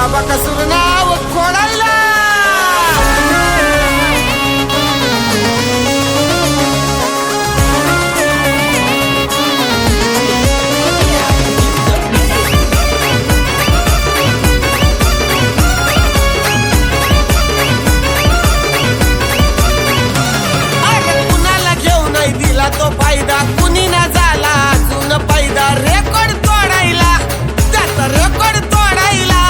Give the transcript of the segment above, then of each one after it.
तुम्हाला बकासूर नाव खोडायला। तो फायदा कुणी ना झाला अजून फायदा रेकॉर्ड तोडायला, त्याचा रेकॉर्ड तोडायला।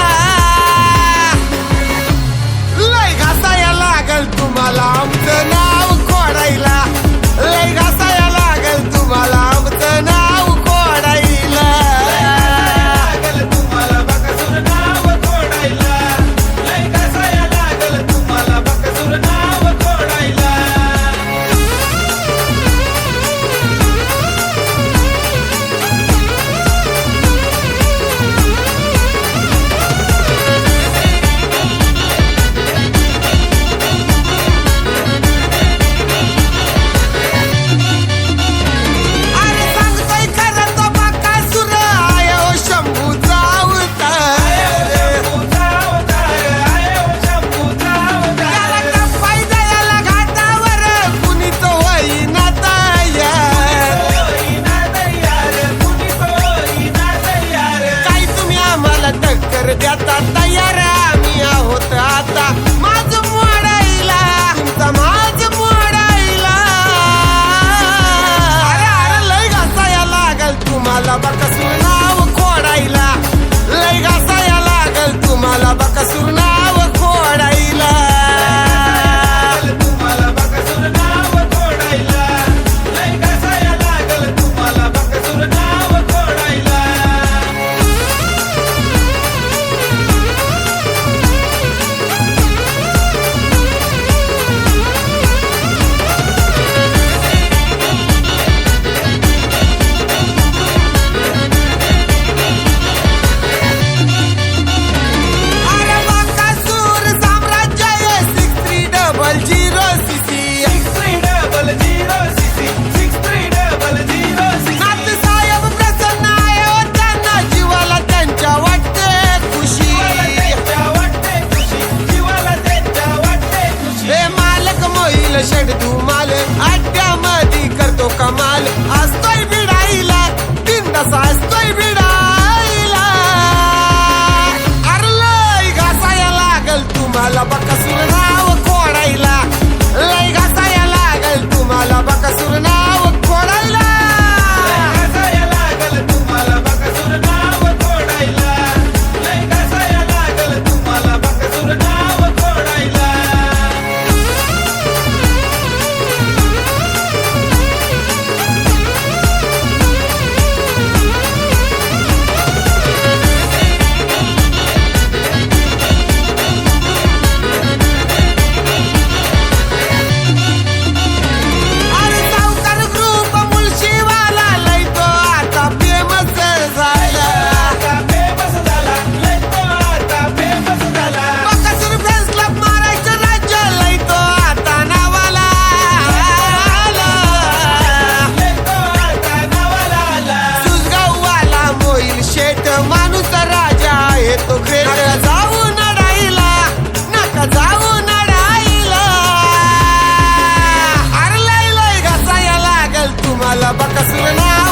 लय घासाया लागल तुम्हाला आमचं नाव खोडायला, लय घासाया लागल तुम्हाला आमचं नाव खोडायला। तुम्हाला बकासूर नाव खोडायला, लय घासाया लागल तुम्हाला बकासूर नाव खोडायला। देता तयार आम्ही आहोत आता माझ मोडायला, तुमचा माझ मोडायला। अरे अरे लय घासाया लागल तुम्हाला बकासूर नाव खोडायला, लय घासाया लागल तुम्हाला बकासूर नाव खोडायला। तुम्हाला बकासूर नाव खोडायला, लय घासाया लागल तुम्हाला बकासूर नाव खोडायला। शेड धुमाल अड्ड्यामध्ये करतो कमाल, असतोय बिडाईला बिंदास असतोय बिडाईला। अरे लय घासाया लागल तुम्हाला बकासूर नाव खोडायला, लय घासाया लागल तुम्हाला बकासूर नाव खोडायला। घासाया लागल तुम्हाला बकासूर नाव खोडायला, लय घासाया लागल तुम्हाला बकासूर नाव खोडायला। माणूस राजा आहे तो ग्रेट, नका जाऊ नडाईला, नका जाऊ नडाईला। अरे लय लय घासाया लागल तुम्हाला बकासूर नाव